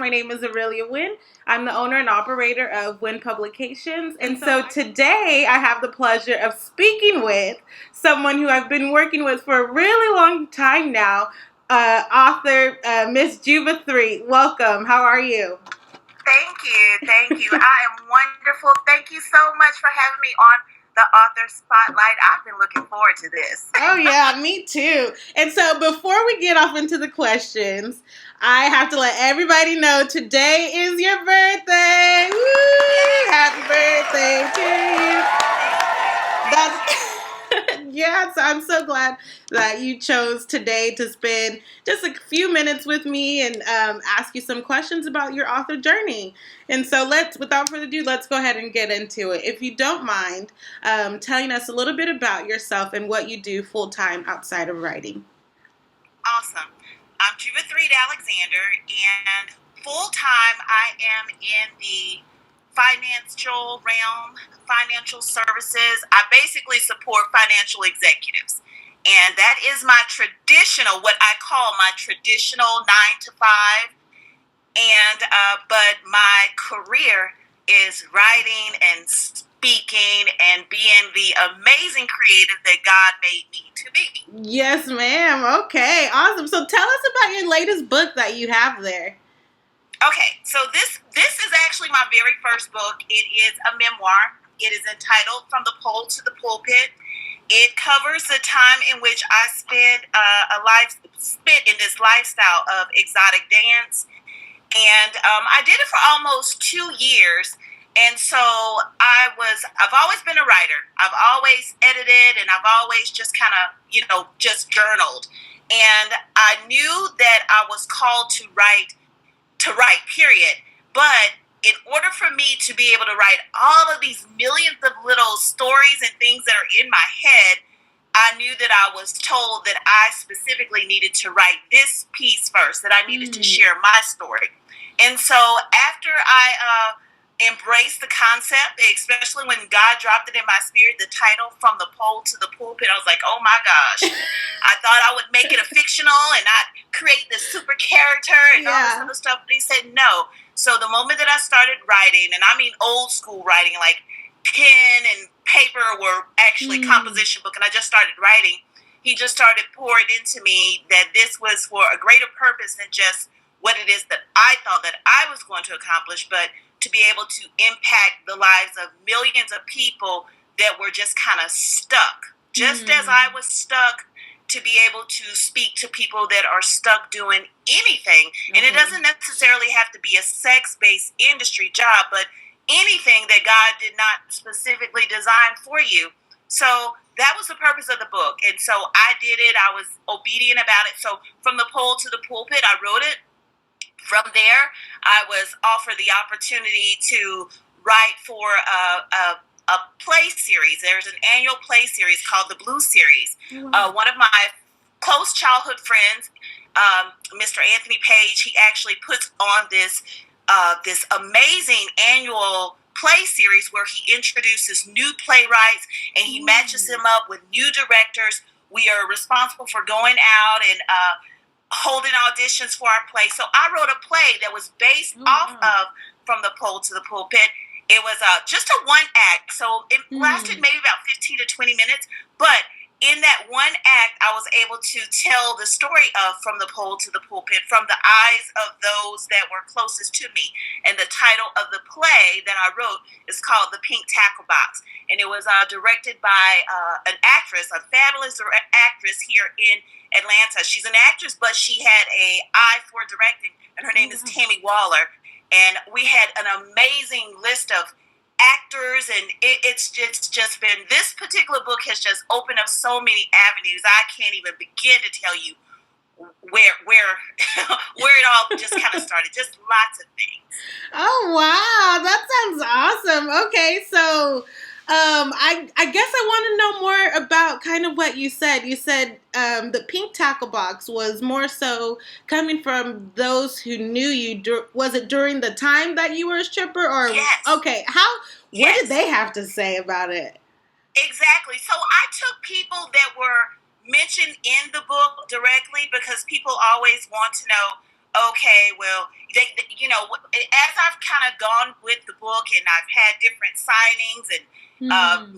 My name is Aurelia Wynn. I'm the owner and operator of Wynn Publications. And so today I have the pleasure of speaking with someone who I've been working with for a really long time now, author Miss Juva Threat. Welcome. How are you? Thank you. I am wonderful. Thank you so much for having me on the Author Spotlight. I've been looking forward to this. Oh, yeah, me too. And so before we get off into the questions, I have to let everybody know today is your birthday. Woo! Happy birthday to you. That's yeah, so I'm so glad that you chose today to spend just a few minutes with me and ask you some questions about your author journey. And so without further ado, let's go ahead and get into it. If you don't mind telling us a little bit about yourself and what you do full-time outside of writing. Awesome. I'm Juva Threat Alexander, and full-time I am in the financial realm, financial services. I basically support financial executives. And that is my traditional, what I call my traditional 9 to 5. And but my career is writing and speaking and being the amazing creative that God made me to be. Yes, ma'am. Okay, awesome. So tell us about your latest book that you have there. Okay, so this is actually my very first book. It is a memoir. It is entitled From the Pole to the Pulpit. It covers the time in which I spent in this lifestyle of exotic dance. And I did it for almost 2 years. And so I've always been a writer. I've always edited, and I've always just kind of, just journaled. And I knew that I was called to write, period. But in order for me to be able to write all of these millions of little stories and things that are in my head, I knew that I was told that I specifically needed to write this piece first, that I needed to share my story. And so after I embraced the concept, especially when God dropped it in my spirit, the title From the Pole to the Pulpit, I was like, oh my gosh. I thought I would make it a fictional and I'd create this super character and all this other stuff, but he said no. So the moment that I started writing, and I mean old school writing, like pen and paper were actually composition book, and I just started writing, he just started pouring into me that this was for a greater purpose than just what it is that I thought that I was going to accomplish, but to be able to impact the lives of millions of people that were just kind of stuck. Just as I was stuck, to be able to speak to people that are stuck doing anything. And it doesn't necessarily have to be a sex-based industry job, but anything that God did not specifically design for you. So that was the purpose of the book. And so I did it. I was obedient about it. So From the Pole to the Pulpit, I wrote it. From there, I was offered the opportunity to write for a play series. There's an annual play series called the Blue Series. One of my close childhood friends, Mr. Anthony Page, he actually puts on this amazing annual play series where he introduces new playwrights and he matches them up with new directors. We are responsible for going out and holding auditions for our play. So I wrote a play that was based off of From the Pole to the Pulpit. It was just a one act, so it lasted maybe about 15 to 20 minutes. But in that one act, I was able to tell the story of From the Pole to the Pulpit from the eyes of those that were closest to me. And the title of the play that I wrote is called The Pink Tackle Box. And it was directed by an actress, a fabulous actress here in Atlanta. She's an actress, but she had an eye for directing, and her name is Tammy Waller. And we had an amazing list of actors, and it's just been, this particular book has just opened up so many avenues. I can't even begin to tell you where it all just kind of started. Just lots of things. Oh wow, that sounds awesome. Okay, so I guess I want to know more about kind of what you said. You said the Pink Tackle Box was more so coming from those who knew you. Was it during the time that you were a stripper? Or yes. Okay, what did they have to say about it? Exactly. So I took people that were mentioned in the book directly, because people always want to know, okay, well, as I've kind of gone with the book and I've had different signings and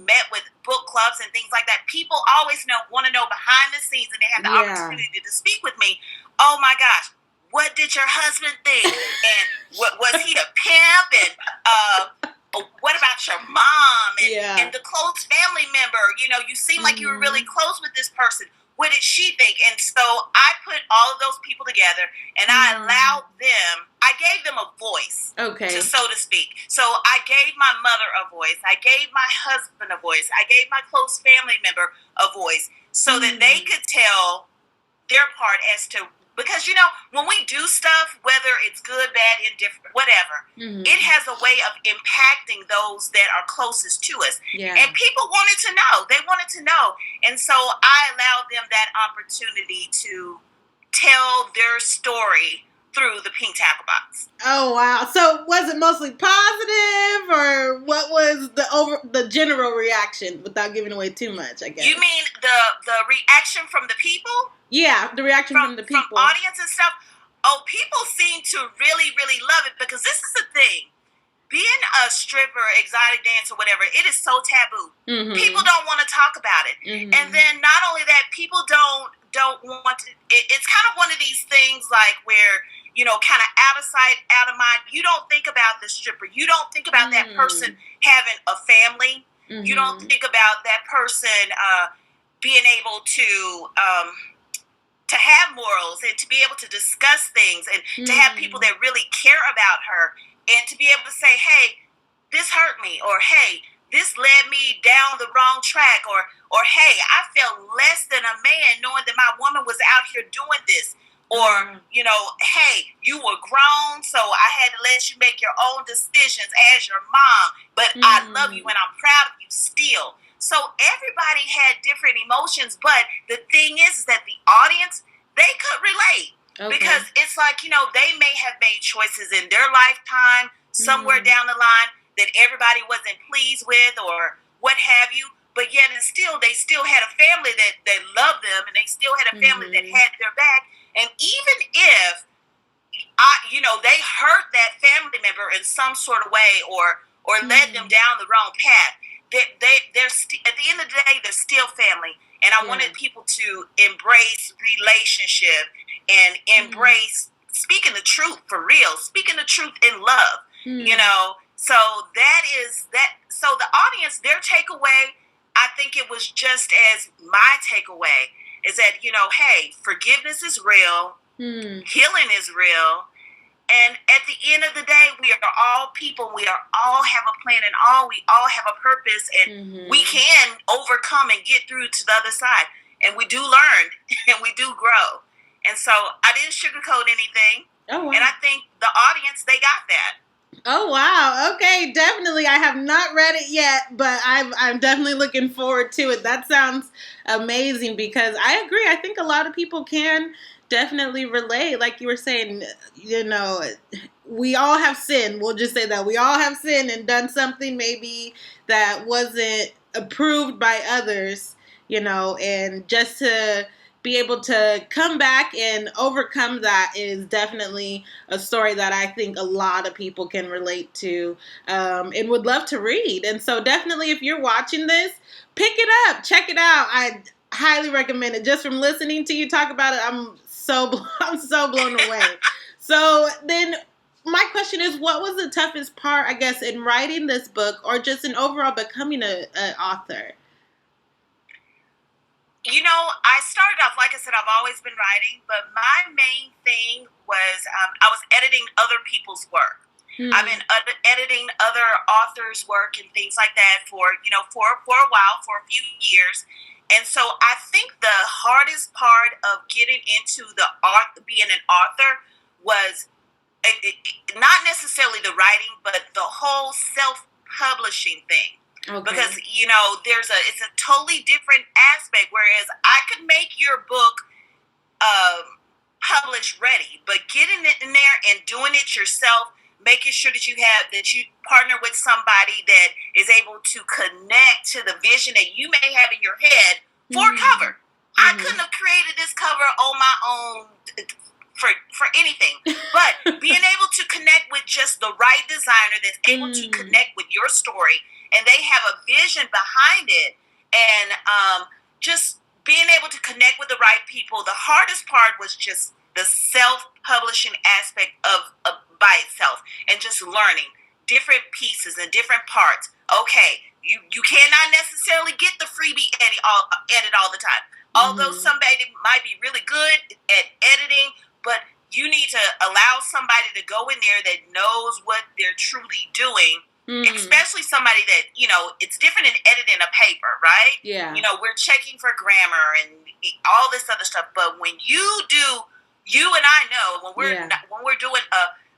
met with book clubs and things like that, people always want to know behind the scenes, and they have the opportunity to speak with me. Oh my gosh, what did your husband think? And what was he a pimp? And what about your mom and the close family member? You seem like you were really close with this person. What did she think? And so I put all of those people together, and I allowed them, I gave them a voice, so to speak. So I gave my mother a voice. I gave my husband a voice. I gave my close family member a voice so that they could tell their part as to, because, when we do stuff, whether it's good, bad, indifferent, whatever, it has a way of impacting those that are closest to us. Yeah. And people wanted to know. They wanted to know. And so I allowed them that opportunity to tell their story through the Pink Tackle Box. Oh, wow. So was it mostly positive, or what was the general reaction, without giving away too much, I guess? You mean the reaction from the people? Yeah, the reaction from the people. From audience and stuff. Oh, people seem to really, really love it, because this is the thing. Being a stripper, exotic dancer, whatever, it is so taboo. People don't want to talk about it. And then not only that, people don't want to. It's kind of one of these things like where, kind of out of sight, out of mind. You don't think about the stripper. You don't think about that person having a family. You don't think about that person being able to have morals, and to be able to discuss things, and to have people that really care about her, and to be able to say, hey, this hurt me, or hey, this led me down the wrong track, or hey, I felt less than a man knowing that my woman was out here doing this, or hey, you were grown, so I had to let you make your own decisions as your mom, but I love you and I'm proud of you still. So everybody had different emotions, but the thing is that the audience, they could relate. Because it's like, they may have made choices in their lifetime, somewhere down the line, that everybody wasn't pleased with, or what have you, but yet and still, they still had a family that loved them, and they still had a family that had their back. And even if, they hurt that family member in some sort of way, or led them down the wrong path, they're at the end of the day, they're still family. And I wanted people to embrace relationship, and embrace speaking the truth for real, speaking the truth in love, So that is that. So the audience, their takeaway, I think it was just as my takeaway, is that, hey, forgiveness is real, healing is real. And at the end of the day, we are all people. We all have a plan, and we all have a purpose, and we can overcome and get through to the other side. And we do learn, and we do grow. And so I didn't sugarcoat anything. Oh, wow. And I think the audience, they got that. Oh, wow. Okay, definitely. I have not read it yet, but I'm definitely looking forward to it. That sounds amazing, because I agree. I think a lot of people can definitely relate. Like you were saying, we all have sinned. We'll just say that. We all have sinned and done something maybe that wasn't approved by others, and just to be able to come back and overcome that is definitely a story that I think a lot of people can relate to, and would love to read. And so definitely, if you're watching this, pick it up, check it out. I highly recommend it. Just from listening to you talk about it, I'm so blown away. So then my question is, what was the toughest part, I guess, in writing this book, or just in overall becoming an author? I started off, like I said, I've always been writing, but my main thing was I was editing other people's work. I've been editing other authors' work and things like that for a while, for a few years. And so I think the hardest part of getting into being an author was not necessarily the writing, but the whole self-publishing thing. Okay. Because, it's a totally different aspect, whereas I could make your book published ready, but getting it in there and doing it yourself, making sure that you partner with somebody that is able to connect to the vision that you may have in your head for a cover. I couldn't have created this cover on my own for anything. But being able to connect with just the right designer that's able to connect with your story, and they have a vision behind it, and just being able to connect with the right people. The hardest part was just the self-publishing aspect of by itself, and just learning different pieces and different parts. Okay, you cannot necessarily get the freebie edit all the time. Although somebody might be really good at editing, but you need to allow somebody to go in there that knows what they're truly doing. Especially somebody that, it's different in editing a paper, right? Yeah. We're checking for grammar and all this other stuff. But when you and I know when we're doing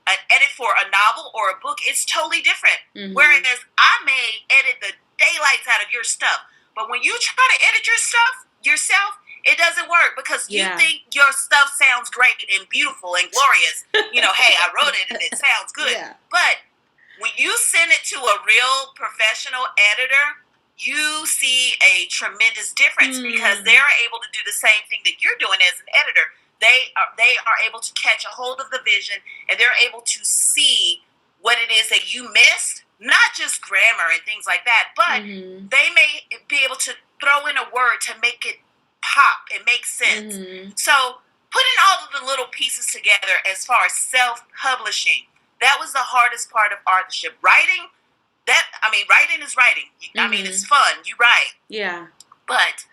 an edit for a novel or a book, it's totally different. Whereas I may edit the daylights out of your stuff, but when you try to edit your stuff yourself, it doesn't work because you think your stuff sounds great and beautiful and glorious. Hey, I wrote it and it sounds good. Yeah. But when you send it to a real professional editor, you see a tremendous difference because they're able to do the same thing that you're doing as an editor. They are able to catch a hold of the vision, and they're able to see what it is that you missed, not just grammar and things like that, but they may be able to throw in a word to make it pop and make sense. So putting all of the little pieces together as far as self-publishing, that was the hardest part of authorship. Writing is writing. It's fun. You write. Yeah. But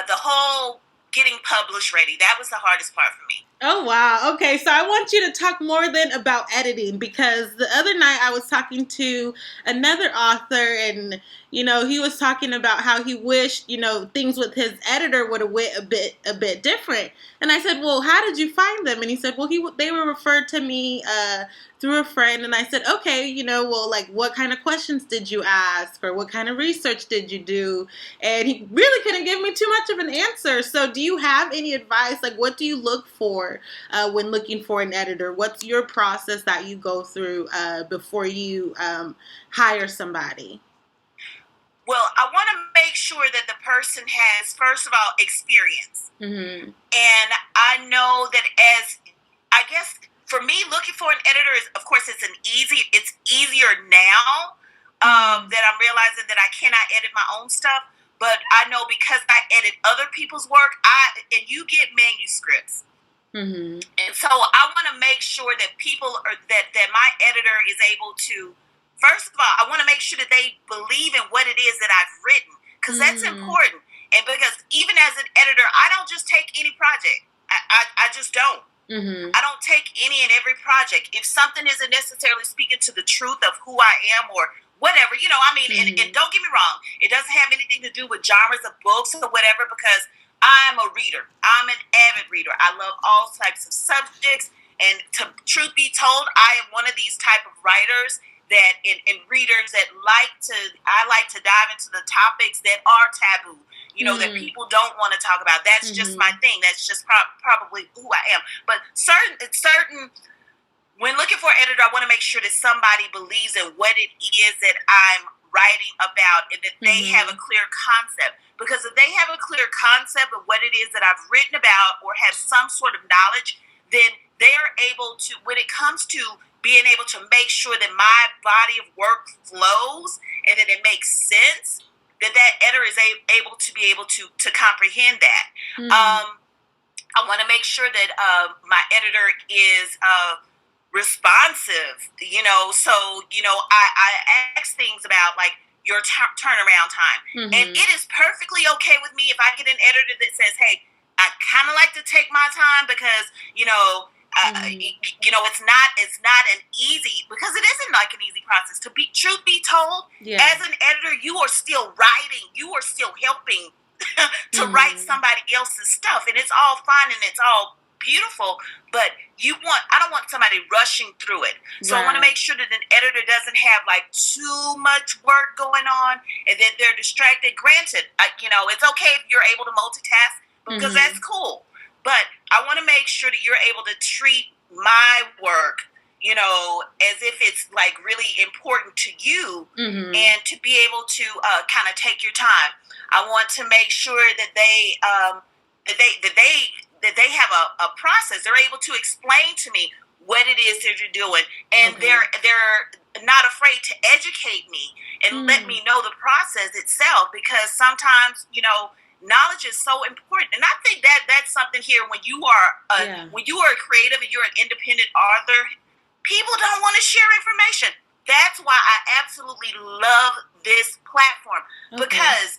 the whole getting published ready, that was the hardest part for me. Oh, wow. Okay, so I want you to talk more then about editing, because the other night I was talking to another author, and, he was talking about how he wished, things with his editor would have went a bit different. And I said, well, how did you find them? And he said, well, they were referred to me through a friend. And I said, okay, what kind of questions did you ask, or what kind of research did you do? And he really couldn't give me too much of an answer. So do you have any advice? What do you look for when looking for an editor? What's your process that you go through before you hire somebody? Well, I want to make sure that the person has, first of all, experience. And I know that for me, looking for an editor is, of course, it's easier now that I'm realizing that I cannot edit my own stuff. But I know because I edit other people's work, and you get manuscripts. And so I want to make sure that that my editor is able to, first of all, I want to make sure that they believe in what it is that I've written, because that's important. And because even as an editor, I don't just take any project. I just don't. I don't take any and every project. If something isn't necessarily speaking to the truth of who I am or whatever, and don't get me wrong, it doesn't have anything to do with genres of books or whatever, because I'm a reader. I'm an avid reader. I love all types of subjects. And truth be told, I am one of these type of writers that and readers that I like to dive into the topics that are taboo, that people don't want to talk about. That's just my thing. That's just probably who I am. But certain, when looking for an editor, I want to make sure that somebody believes in what it is that I'm writing about, and that they have a clear concept. Because if they have a clear concept of what it is that I've written about, or have some sort of knowledge, then they are able to, when it comes to being able to make sure that my body of work flows and that it makes sense, that editor is able to comprehend that. I want to make sure that my editor is responsive, so, I ask things about your turnaround time. And it is perfectly okay with me if I get an editor that says, hey, I kind of like to take my time because, it's not an easy, because it isn't like an easy process. Truth be told, as an editor, you are still writing, you are still helping to write somebody else's stuff, and it's all fine and it's all beautiful, but I don't want somebody rushing through it. So I want to make sure that an editor doesn't have too much work going on and that they're distracted. Granted, it's okay if you're able to multitask, because that's cool. But I want to make sure that you're able to treat my work, as if it's really important to you, and to be able to kind of take your time. I want to make sure that they that they have a process. They're able to explain to me what it is that you're doing, and they're not afraid to educate me and let me know the process itself, because sometimes, knowledge is so important. And I think that that's something here when you are a creative and you're an independent author, people don't want to share information. That's why I absolutely love this platform, because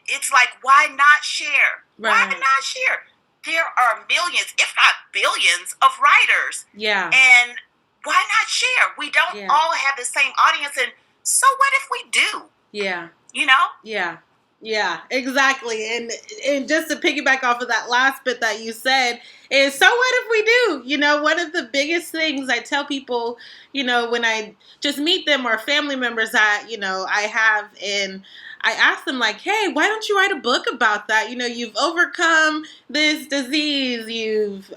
it's like, why not share? Why not share? There are millions, if not billions, of writers. Yeah. And why not share? We don't all have the same audience, and so what if we do? Yeah. Yeah. Yeah, exactly. And just to piggyback off of that last bit that you said is, so what if we do? One of the biggest things I tell people, when I just meet them, or family members that, I have, and I ask them, like, hey, why don't you write a book about that? You've overcome this disease. You've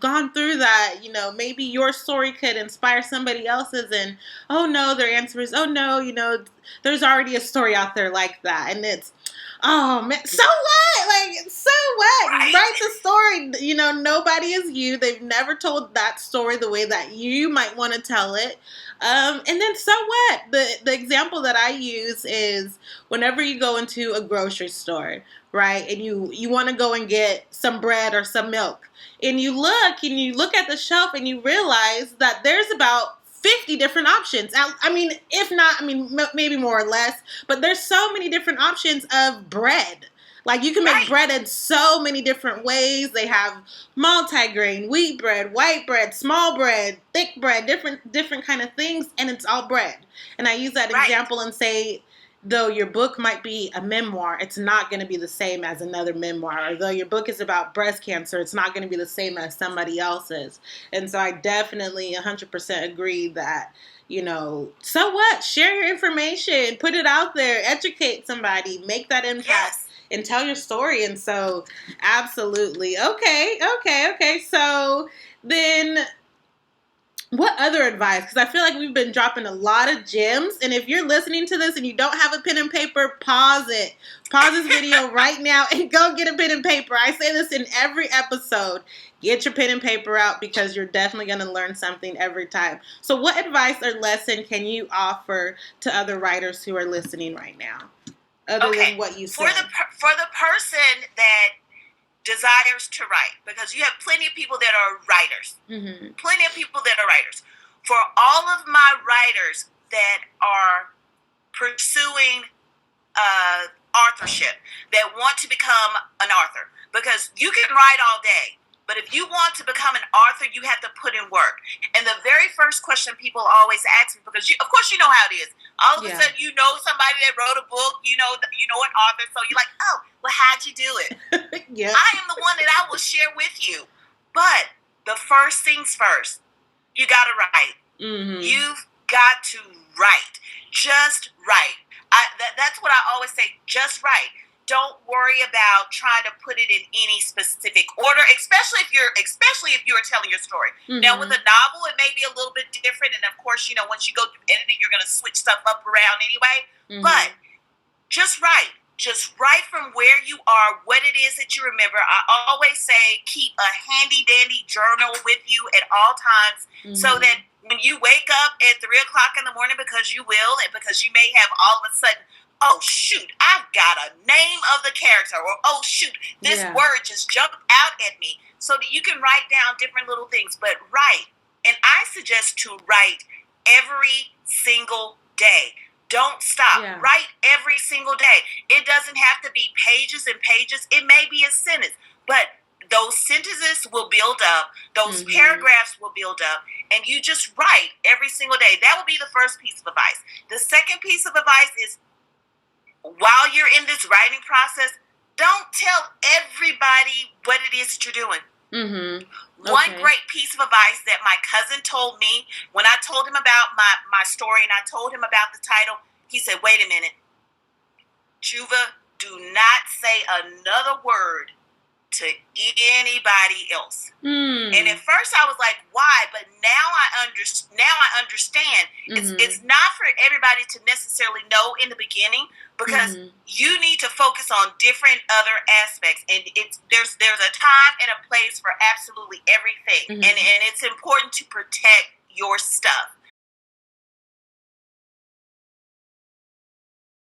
gone through that. Maybe your story could inspire somebody else's. And, oh no, their answer is, oh no, there's already a story out there like that. And it's, oh man, so what? Like, so what? Right. Write the story. Nobody is you. They've never told that story the way that you might want to tell it. And then so what? The example that I use is whenever you go into a grocery store, right? And you want to go and get some bread or some milk. And you look at the shelf and you realize that there's about 50 different options. If not, maybe more or less, but there's so many different options of bread. Like, you can make bread in so many different ways. They have multi-grain, wheat bread, white bread, small bread, thick bread, different kind of things, and it's all bread. And I use that example and say, though your book might be a memoir, it's not going to be the same as another memoir. Or though your book is about breast cancer, it's not going to be the same as somebody else's. And so I definitely 100% agree that, so what? Share your information, put it out there, educate somebody, make that impact. And tell your story. And so, absolutely. Okay. So, then what other advice? Because I feel like we've been dropping a lot of gems. And if you're listening to this and you don't have a pen and paper, pause it. Pause this video right now and go get a pen and paper. I say this in every episode. Get your pen and paper out, because you're definitely going to learn something every time. So what advice or lesson can you offer to other writers who are listening right now? Other than what you said. For the person that desires to write, because you have plenty of people that are writers. Mm-hmm. Plenty of people that are writers. For all of my writers that are pursuing authorship, that want to become an author, because you can write all day, but if you want to become an author, you have to put in work. And the very first question people always ask me, because of course you know how it is. All of a sudden, you know somebody that wrote a book, you know an author, so you're like, oh, well, how'd you do it? I am the one that I will share with you. But the first things first, you got to write. Mm-hmm. You've got to write. Just write. That's what I always say. Just write. Don't worry about trying to put it in any specific order, especially if you're telling your story. Mm-hmm. Now, with a novel, it may be a little bit different, and of course, once you go through editing, you're going to switch stuff up around anyway. Mm-hmm. But just write. Just write from where you are, what it is that you remember. I always say keep a handy-dandy journal with you at all times, so that when you wake up at 3 o'clock in the morning, because you will, and because you may have all of a sudden, oh, shoot, I've got a name of the character, or, oh, shoot, this word just jumped out at me, so that you can write down different little things. But write, and I suggest to write every single day. Don't stop. Yeah. Write every single day. It doesn't have to be pages and pages. It may be a sentence, but those sentences will build up. Those paragraphs will build up, and you just write every single day. That will be the first piece of advice. The second piece of advice is, while you're in this writing process, don't tell everybody what it is that you're doing. Mm-hmm. Okay. One great piece of advice that my cousin told me when I told him about my story, and I told him about the title, he said, wait a minute, Juva, do not say another word to anybody else. And at first I was like, why? But now I understand. It's not for everybody to necessarily know in the beginning, because you need to focus on different other aspects, and there's a time and a place for absolutely everything, and it's important to protect your stuff.